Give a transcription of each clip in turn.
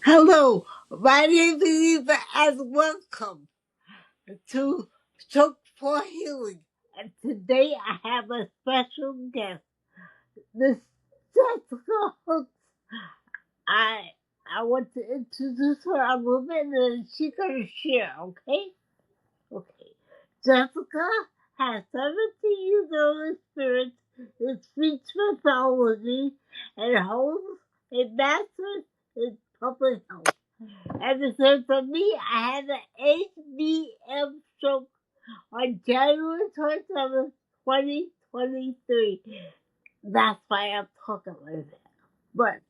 Hello, my name is Eva and welcome to Stroke for Healing. And today I have a special guest, Miss Jessica Hooks. I I want to introduce her a little bit and then she's gonna share, okay? Okay. Jessica has 17 years of experience in speech pathology and holds a master's in public health. And it says for me, I had an HBM stroke on January 27th, 2023. That's why I'm talking like that. But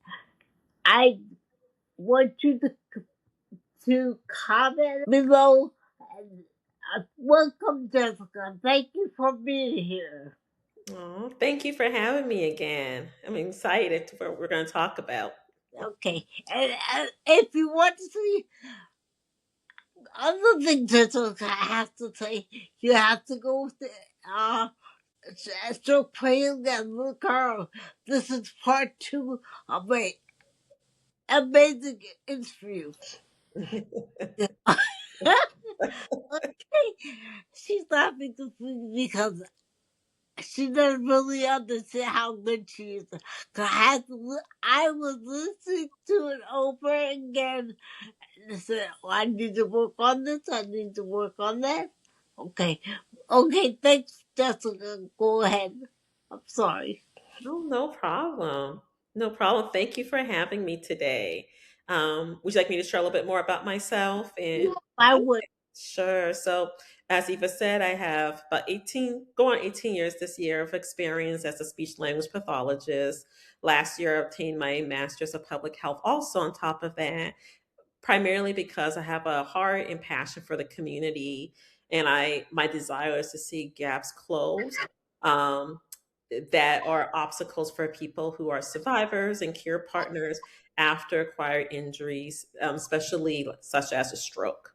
I want you to comment below. And, welcome, Jessica. Thank you for being here. Oh, thank you for having me again. I'm excited for what we're going to talk about. Okay. And if you want to see other things Jessica has to say, you have to go to so playing that little girl. This is part two of my amazing interview. Okay, she's laughing to me because she doesn't really understand how good she is. 'Cause I was listening to it over again and said, oh, I need to work on this, I need to work on that. Okay, okay, thanks, Jessica. Go ahead. I'm sorry. Oh, no problem. No problem. Thank you for having me today. Would you like me to share a little bit more about myself? Yeah, And I would. okay, sure. So, as Eva said, I have about 18 years this year of experience as a speech language pathologist. Last year, I obtained my master's of public health. Also, on top of that, primarily because I have a heart and passion for the community, and I my desire is to see gaps closed um, that are obstacles for people who are survivors and care partners after acquired injuries, especially such as a stroke.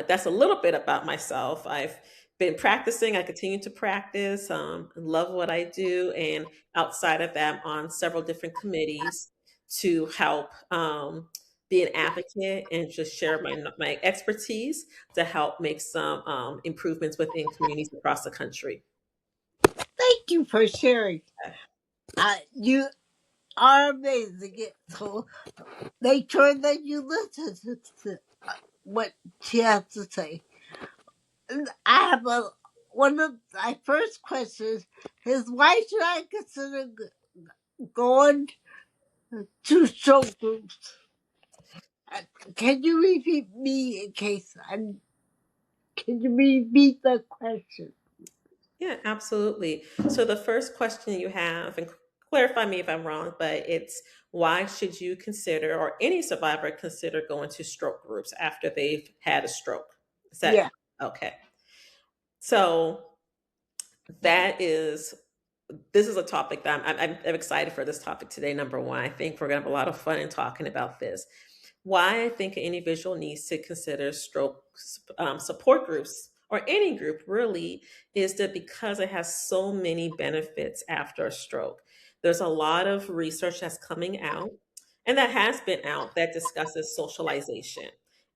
That's a little bit about myself. I've been practicing. I continue to practice. Love what I do, and outside of that, I'm on several different committees to help be an advocate and just share my expertise to help make some improvements within communities across the country. Thank you for sharing. You are amazing. So make sure that you listen to what she has to say. And I have one of my first questions is why should I consider going to show groups? Uh, Can you repeat me in case I'm? Can you repeat the question? Yeah, absolutely. So the first question you have, and clarify me if I'm wrong, but it's why should you consider, or any survivor consider, going to stroke groups after they've had a stroke? Is Yeah. that okay? So that is this is a topic that I'm excited for this topic today. Number one, I think we're gonna have a lot of fun in talking about this. Why I think an individual needs to consider stroke support groups, or any group really, is that because it has so many benefits after a stroke. There's a lot of research that's coming out and that has been out that discusses socialization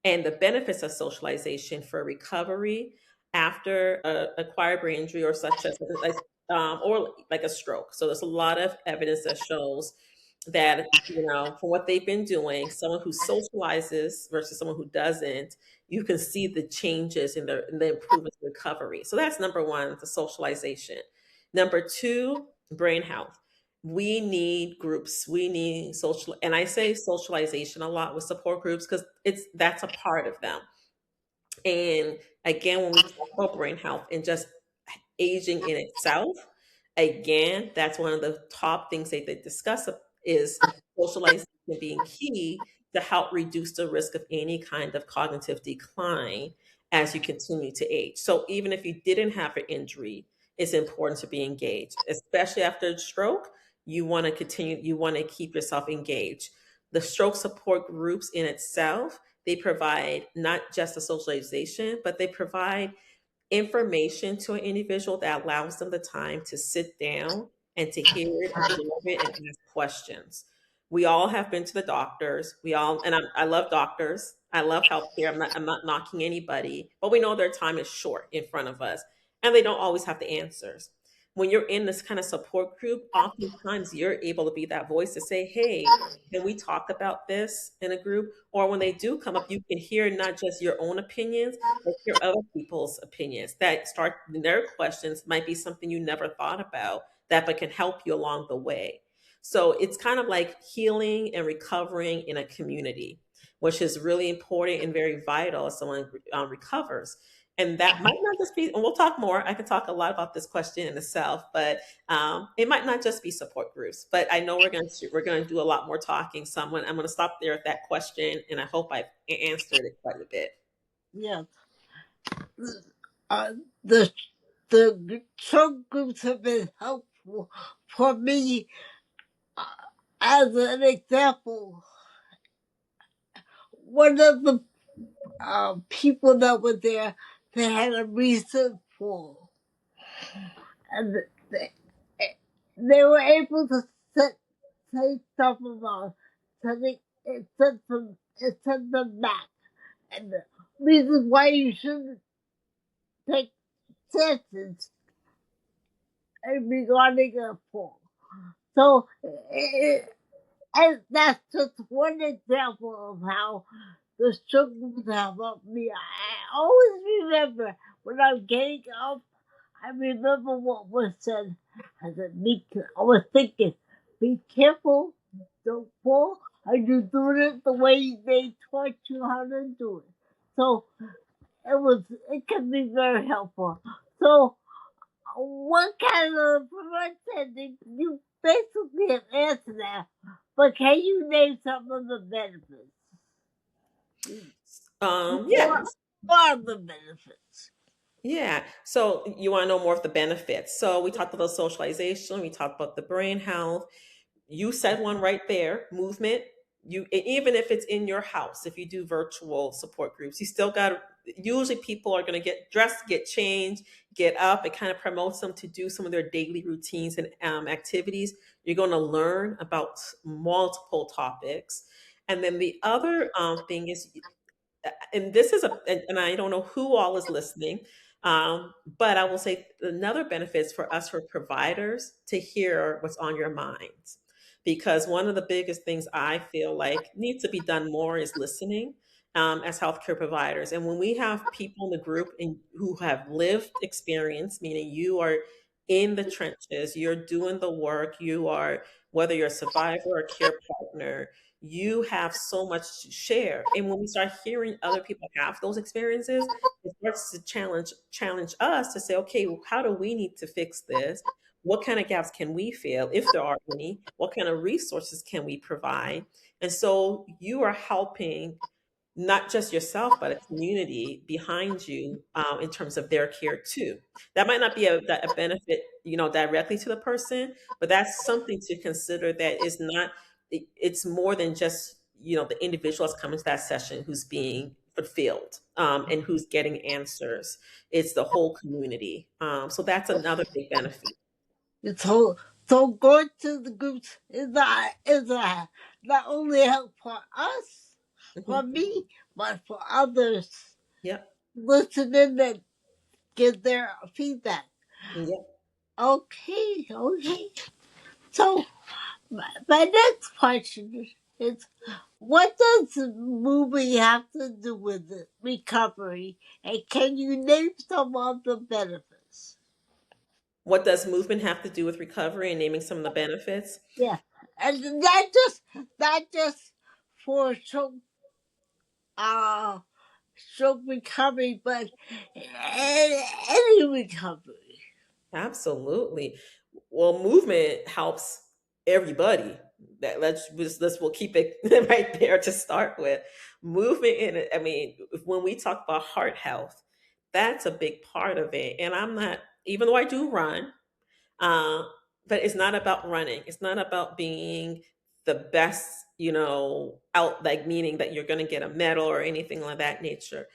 and the benefits of socialization for recovery after acquired brain injury, or such as or like a stroke. So there's a lot of evidence that shows that, from what they've been doing, someone who socializes versus someone who doesn't, you can see the changes in the improvements in recovery. So that's number one, the socialization. Number two, brain health. We need groups. We need social, and I say socialization a lot with support groups because that's a part of them. And again, when we talk about brain health and just aging in itself, again, that's one of the top things they discuss is socialization being key to help reduce the risk of any kind of cognitive decline as you continue to age. So even if you didn't have an injury, it's important to be engaged, especially after a stroke. You want to continue, you want to keep yourself engaged. The stroke support groups in itself, they provide not just the socialization, but they provide information to an individual that allows them the time to sit down and to hear it, absorb it, and ask questions. We all have been to the doctors. We all, and I love doctors. I love healthcare. I'm not knocking anybody, but we know their time is short in front of us, and they don't always have the answers. When you're in this kind of support group, oftentimes you're able to be that voice to say, "Hey, can we talk about this in a group?" Or when they do come up, you can hear not just your own opinions, but hear other people's opinions that start their questions might be something you never thought about that but can help you along the way. So it's kind of like healing and recovering in a community, which is really important and very vital as someone recovers. And that might not just be, and we'll talk more. I can talk a lot about this question in itself, but it might not just be support groups. But I know we're going to do a lot more talking. So I'm going to stop there at that question, and I hope I answered it quite a bit. Yeah. Uh, the some groups have been helpful for me. Uh, as an example, one of the people that were there, they had a recent fall, and they were able to say stuff about something. It sent them back, and the reason why you shouldn't take chances regarding a fall. So, and that's just one example of how the struggles have helped me. I always remember when I'm getting up, I remember what was said. I was thinking, be careful, don't fall. Are you doing it the way they taught you how to do it? So it can be very helpful. So what kind of prevention? You basically have answered that, but can you name some of the benefits? Yeah. What are the benefits? Yeah. So you want to know more of the benefits. So we talked about socialization, we talked about the brain health. You said one right there, movement. Even if it's in your house, if you do virtual support groups, you still got, usually people are going to get dressed, get changed, get up. It kind of promotes them to do some of their daily routines and activities. You're going to learn about multiple topics. And then the other thing is, and this is and I don't know who all is listening, but I will say another benefit is for us, for providers, to hear what's on your minds, because one of the biggest things I feel like needs to be done more is listening, as healthcare providers. And when we have people in the group who have lived experience, meaning you are in the trenches, you're doing the work, you are, whether you're a survivor or a care partner, you have so much to share. And when we start hearing other people have those experiences, it starts to challenge us to say, okay, well, how do we need to fix this? What kind of gaps can we fill, if there are any? What kind of resources can we provide? And so you are helping not just yourself, but a community behind you, in terms of their care too. That might not be a benefit, directly to the person, but that's something to consider. That is not. It's more than just the individual that's coming to that session who's being fulfilled, and who's getting answers. It's the whole community. So that's another big benefit. So, so going to the groups not only help for us, for Mhm. me, but for others Yep. listening and give their feedback. Yep. Okay, okay. So my next question is, what does movie have to do with the recovery, and can you name some of the benefits? What does movement have to do with recovery and naming some of the benefits? Yeah, and not just for uh stroke recovery, but any recovery. Absolutely. Well, movement helps everybody. We'll keep it right there to start with. Movement in it. I mean, when we talk about heart health, that's a big part of it. And I'm not, even though I do run, uh, but it's not about running. It's not about being the best, out, like, meaning that you're going to get a medal or anything like that nature.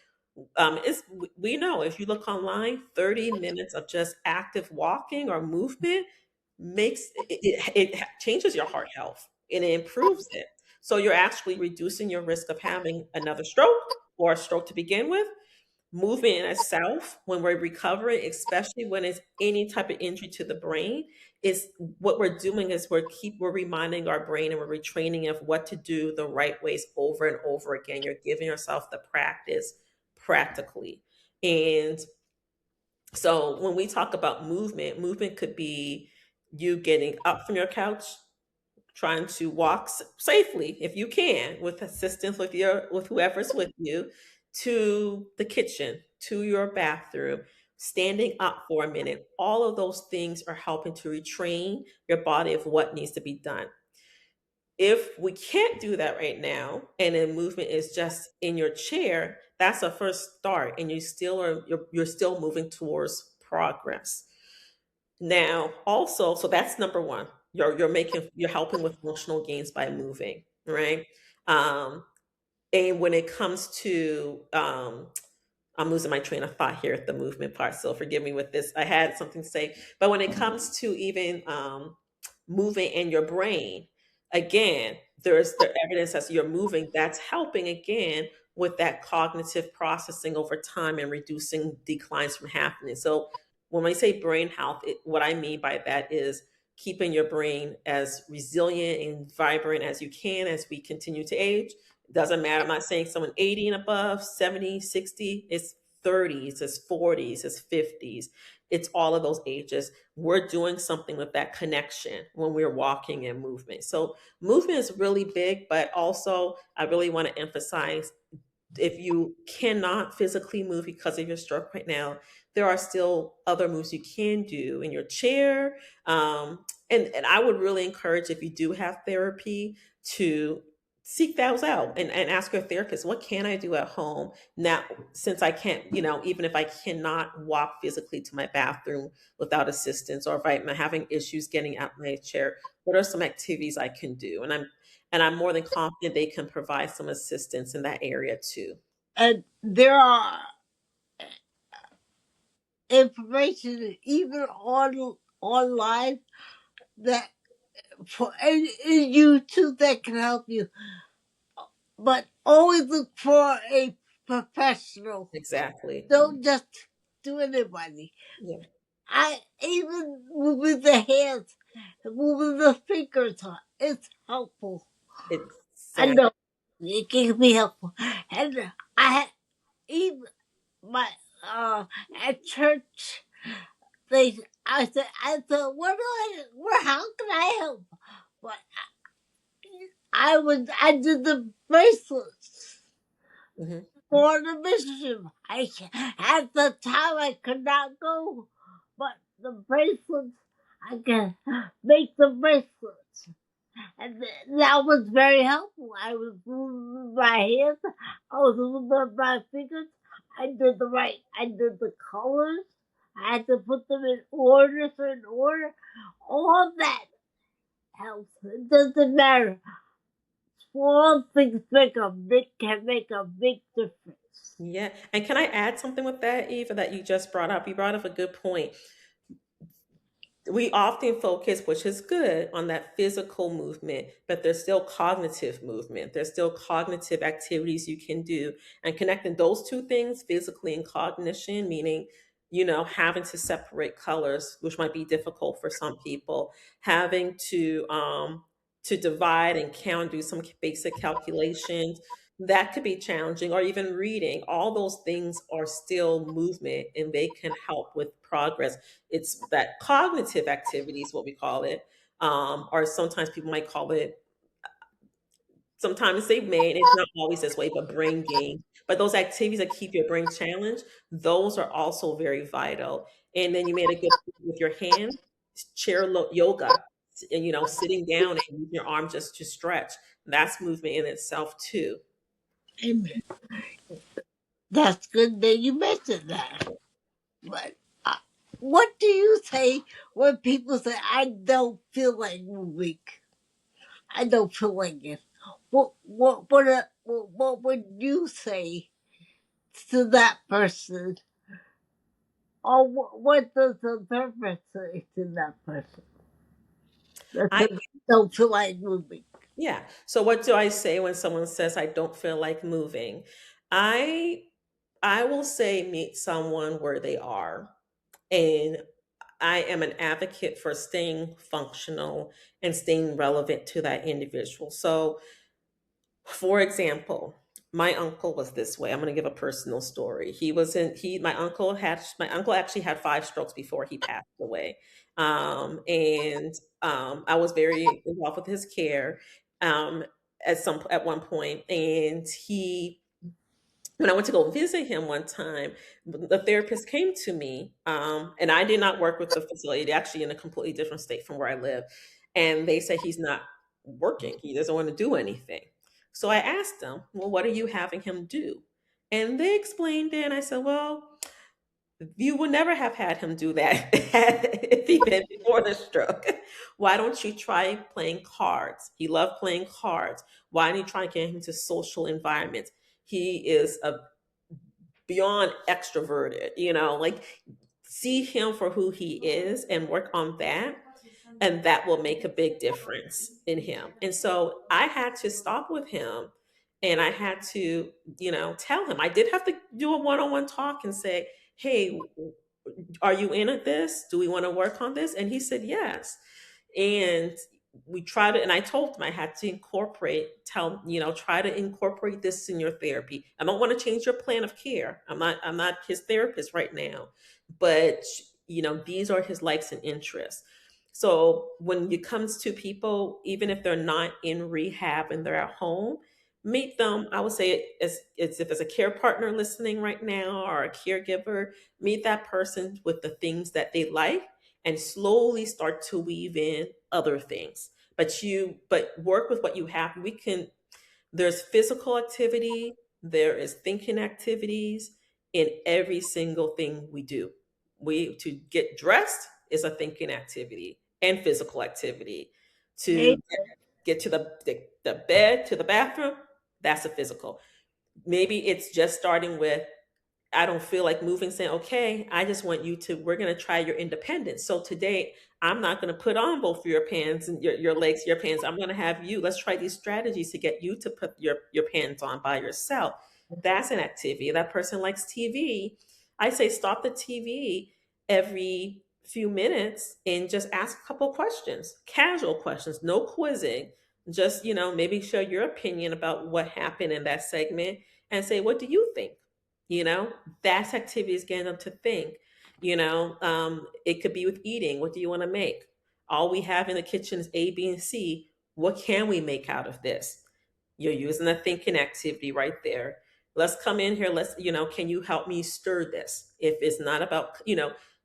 We know, if you look online, 30 minutes of just active walking or movement makes it changes your heart health. and it improves it. So you're actually reducing your risk of having another stroke or a stroke to begin with. Movement in itself, when we're recovering, especially when it's any type of injury to the brain, is what we're doing is we're reminding our brain and we're retraining of what to do the right ways over and over again. You're giving yourself the practice practically. And so when we talk about movement, movement could be you getting up from your couch, trying to walk safely if you can with assistance with whoever's with you to the kitchen, to your bathroom, standing up for a minute. All of those things are helping to retrain your body of what needs to be done. If we can't do that right now and then movement is just in your chair, that's a first start and you're still moving towards progress. Now, also, so that's number one. You're helping with functional gains by moving, right? Um, and when it comes to I'm losing my train of thought here at the movement part, so forgive me with this. I had something to say, but when it comes to even moving in your brain, again, there's the evidence as you're moving that's helping again with that cognitive processing over time and reducing declines from happening. So when I say brain health, what I mean by that is keeping your brain as resilient and vibrant as you can as we continue to age. Doesn't matter. I'm not saying someone 80 and above, 70, 60. It's 30s, it's 40s, it's 50s. It's all of those ages. We're doing something with that connection when we're walking and movement. So movement is really big, but also I really want to emphasize if you cannot physically move because of your stroke right now, there are still other moves you can do in your chair. And I would really encourage if you do have therapy to seek those out and ask your therapist, what can I do at home now since I can't, even if I cannot walk physically to my bathroom without assistance, or if I'm having issues getting out my chair, what are some activities I can do? And I'm more than confident they can provide some assistance in that area too. And there are information even online that for in YouTube that can help you, but always look for a professional. Exactly. Don't just do anybody. Yeah. I even moving the hands, moving the fingers, it's helpful. I Exactly. know it can be helpful, and I had even my at church. I said, where, how can I help? But I did the bracelets Hmm. for the mission. At the time I could not go, but the bracelets, I can make the bracelets. And that was very helpful. I was moving my hands, I was moving my fingers. I did the colors. I had to put them in order, certain order. All that helps. It doesn't matter. Small things can make a big difference. Yeah. And can I add something with that, Eva, that you just brought up? You brought up a good point. We often focus, which is good, on that physical movement, but there's still cognitive movement. There's still cognitive activities you can do. And connecting those two things, physically and cognition, meaning, having to separate colors, which might be difficult for some people, having to divide and count, do some basic calculations. That could be challenging, or even reading. All those things are still movement and they can help with progress. It's that cognitive activity is what we call it, or sometimes people might call it. Sometimes they may, and it's not always this way, but brain gain. But those activities that keep your brain challenged, those are also very vital. And then you made a good point with your hand, yoga, and sitting down and using your arm just to stretch. That's movement in itself too. Amen. That's good that you mentioned that. But what do you say when people say, I don't feel like moving? I don't feel like it. What would you say to that person? Or what does the therapist say to that person? I because I don't feel like moving. Yeah. So what do I say when someone says I don't feel like moving? I I will say meet someone where they are. And I am an advocate for staying functional and staying relevant to that individual. So, for example, my uncle was this way. I'm going to give a personal story. He was in he my uncle actually had 5 strokes before he passed away. And I was very involved with his care um at one point, and he when I went to go visit him one time, the therapist came to me, and I did not work with the facility, actually in a completely different state from where I live. And they said he's not working, he doesn't want to do anything. So I asked them, well, what are you having him do? And they explained it, and I said, well, you would never have had him do that if he'd been before the stroke. Why don't you try playing cards? He loved playing cards. Why don't you try getting him to social environments? He is a beyond extroverted, like see him for who he is and work on that. And that will make a big difference in him. And so I had to stop with him, and I had to, tell him. I did have to do a one-on-one talk and say, hey, are you in at this? Do we want to work on this? And he said yes. And we tried it, and I told him I had to try to incorporate this in your therapy. I don't want to change your plan of care. I'm not his therapist right now, but these are his likes and interests. So when it comes to people, even if they're not in rehab and they're at home, meet them. I would say, as if it's a care partner listening right now or a caregiver, meet that person with the things that they like, and slowly start to weave in other things. But work with what you have. There's physical activity, there is thinking activities in every single thing we do. We To get dressed is a thinking activity and physical activity. Hey, To get to the bed, to the bathroom, that's a physical. Maybe it's just starting with, I don't feel like moving, saying, okay, I just want you to, we're going to try your independence. So today, I'm not going to put on both of your pants and your legs, your pants. I'm going to have you, let's try these strategies to get you to put your pants on by yourself. That's an activity. That person likes TV. I say, stop the TV every few minutes and just ask a couple questions, casual questions, no quizzing. Just, maybe share your opinion about what happened in that segment and say, what do you think? you know that's activities getting them to think. It could be with eating. What do you want to make? All we have in the kitchen is A, B, and C. What can we make out of this? You're using a thinking activity right there. Let's come in here. Can you help me stir this? If it's not about,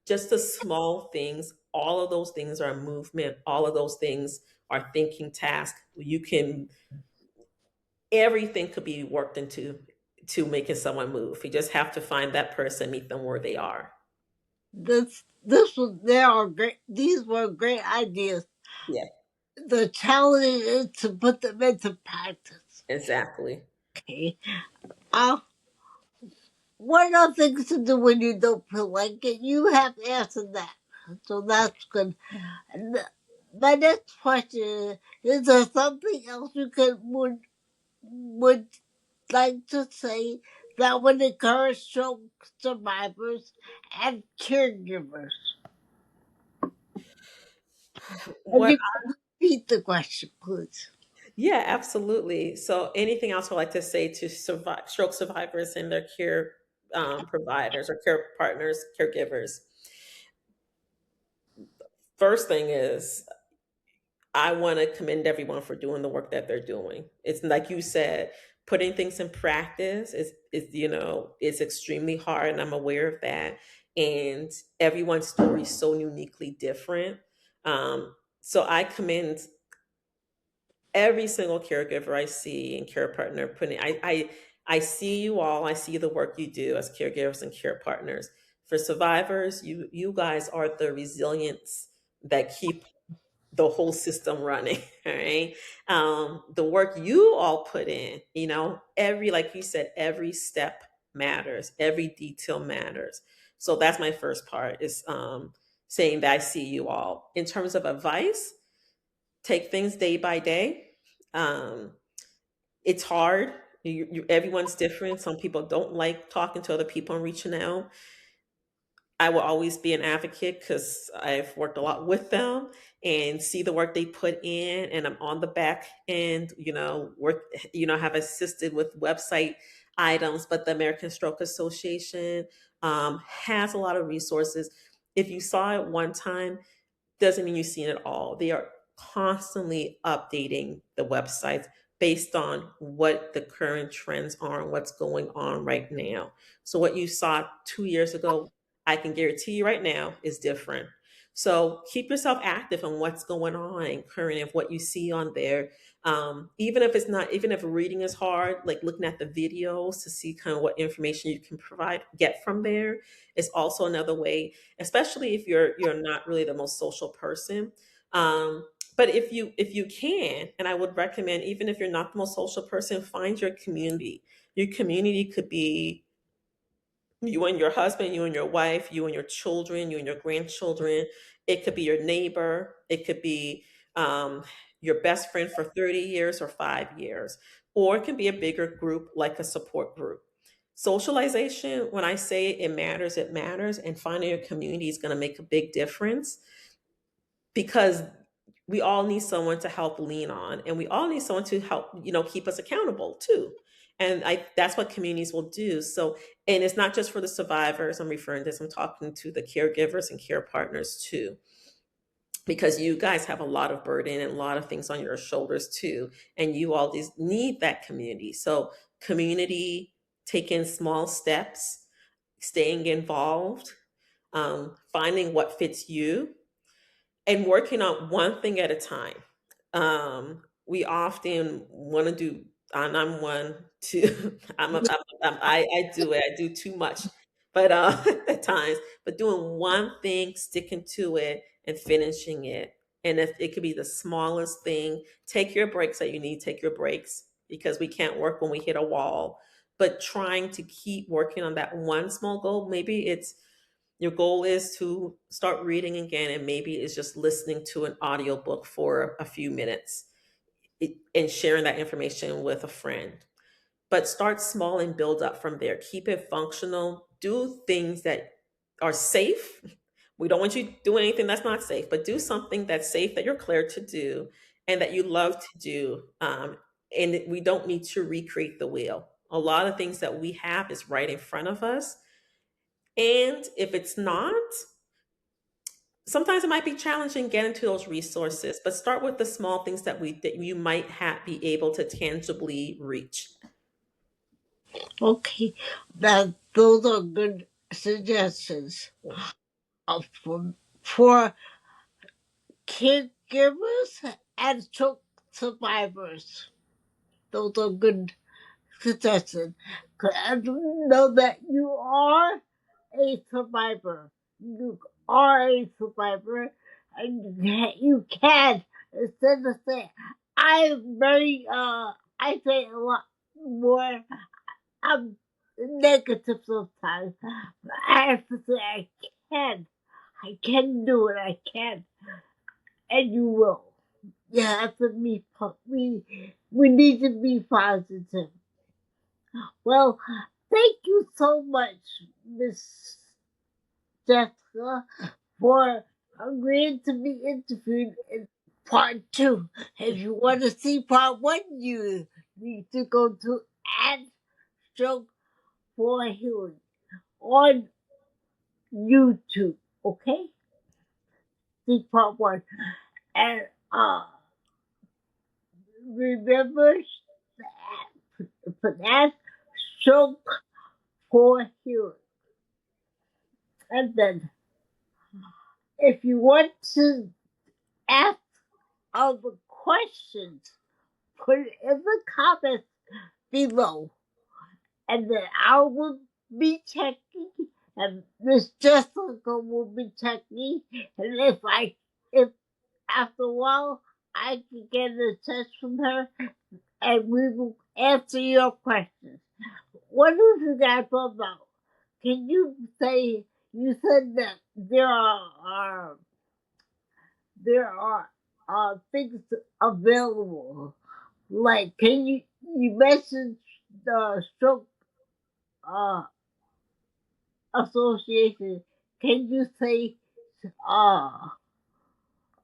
just the small things, all of those things are movement. All of those things are thinking tasks. Everything could be worked into to making someone move. You just have to find that person, meet them where they are. they are great. These were great ideas. Yeah, The challenge is to put them into practice. exactly. Okay. Uh, what are things to do when you don't feel like it? You have answered that, so that's good. And my next question is there something else you would like to say that would encourage stroke survivors and caregivers? If What you could repeat the question, please. Yeah, absolutely. So anything else I'd like to say to stroke survivors and their care providers or care partners, caregivers? First thing is, I want to commend everyone for doing the work that they're doing. It's like you said, putting things in practice is extremely hard, and I'm aware of that. And everyone's story is so uniquely different. So I commend every single caregiver I see and care partner putting. I see you all. I see the work you do as caregivers and care partners. For survivors, you guys are the resilience that keep the whole system running. All right. The work you all put in, like you said, every step matters, every detail matters. So that's my first part, is saying that I see you all. In terms of advice, take things day by day. Um, it's hard. Everyone's different. Some people don't like talking to other people and reaching out. I will always be an advocate because I've worked a lot with them and see the work they put in, and I'm on the back end, have assisted with website items, but the American Stroke Association has a lot of resources. If you saw it one time, doesn't mean you've seen it all. They are constantly updating the websites based on what the current trends are and what's going on right now. So what you saw 2 years ago, I can guarantee you right now is different. So keep yourself active on what's going on and current of what you see on there. Even if it's not, even if reading is hard, like looking at the videos to see kind of what information you can get from there is also another way, especially if you're not really the most social person. But if you can, and I would recommend, even if you're not the most social person, find your community. Your community could be you and your husband, you and your wife, you and your children, you and your grandchildren. It could be your neighbor. It could be your best friend for 30 years or 5 years. Or it can be a bigger group like a support group. Socialization, when I say it matters, it matters. And finding your community is going to make a big difference because we all need someone to help lean on, and we all need someone to help keep us accountable too. And that's what communities will do. So, and it's not just for the survivors I'm referring to this, I'm talking to the caregivers and care partners too, because you guys have a lot of burden and a lot of things on your shoulders too, and you all these need that community. So community, taking small steps, staying involved, finding what fits you, and working on one thing at a time. We often want to do, and I'm one too. I do it. I do too much, but at times, but doing one thing, sticking to it, and finishing it. And if it could be the smallest thing, take your breaks that you need. Take your breaks because we can't work when we hit a wall. But trying to keep working on that one small goal. Maybe it's your goal is to start reading again, and maybe it's just listening to an audiobook for a few minutes and sharing that information with a friend. But start small and build up from there. Keep it functional. Do things that are safe. We don't want you doing anything that's not safe, but do something that's safe, that you're clear to do and that you love to do. And we don't need to recreate the wheel. A lot of things that we have is right in front of us. And if it's not, sometimes it might be challenging getting to those resources, but start with the small things that you might be able to tangibly reach. Okay, those are good suggestions for caregivers and stroke survivors. Those are good suggestions. 'Cause I do know that you are a survivor. You are a survivor, and you can, instead of saying, I'm very, I say a lot more, I'm negative sometimes. I have to say, can. I can do it, I can. And you will. You have to be, we need to be positive. Well, thank you so much, Miss Jessica, for agreeing to be interviewed in part 2. If you want to see part 1, you need to go to Add Stroke for Healing on YouTube, okay? See part 1. And remember for that, Stroke for Healing. And then, if you want to ask all the questions, put it in the comments below. And then I will be checking, and Miss Jessica will be checking. And if after a while I can get a text from her, and we will answer your questions. What is it guys about? Can you you said that there are things available. Like, can you mentioned the stroke uh association? Can you say uh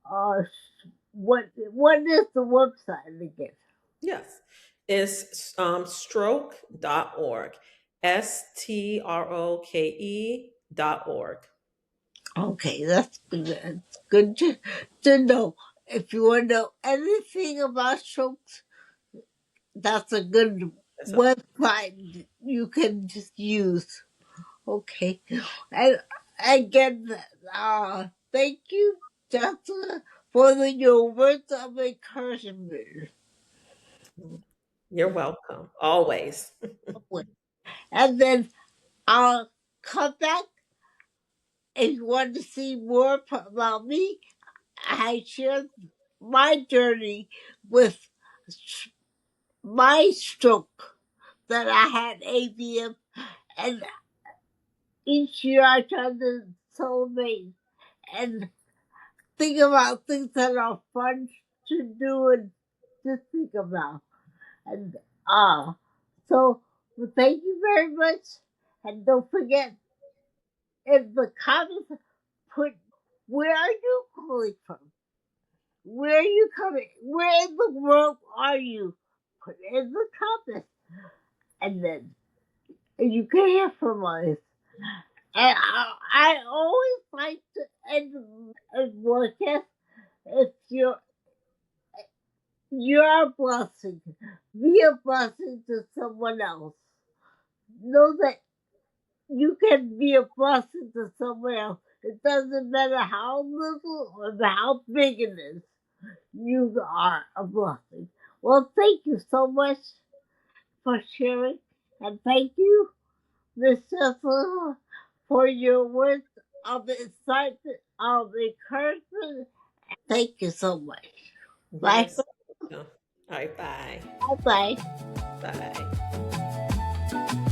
uh what is the website again? Yes. It's stroke.org. stroke.org. Okay, that's good. It's good to know. If you want to know anything about strokes, that's a good That's a, website you can just use. Okay. And again, thank you, Jessica, for your words of encouragement. you're welcome. Always. And then I'll come back if you want to see more about me. I shared my journey with my stroke that I had AVM, and each year I try to celebrate and think about things that are fun to do and to think about. And so thank you very much. And don't forget in the comments, put where are you calling from? Where are you coming? Where in the world are you? Put it in the comments, and then you can hear from us. And I always like to end a broadcast if you're a blessing. Be a blessing to someone else. Know that you can be a blessing to someone else. It doesn't matter how little or how big it is. You are a blessing. Well, thank you so much for sharing. And thank you, Miss Cecil, for your words of excitement, of encouragement. Thank you so much. You're Bye. so welcome. All right. Bye. Bye. Bye.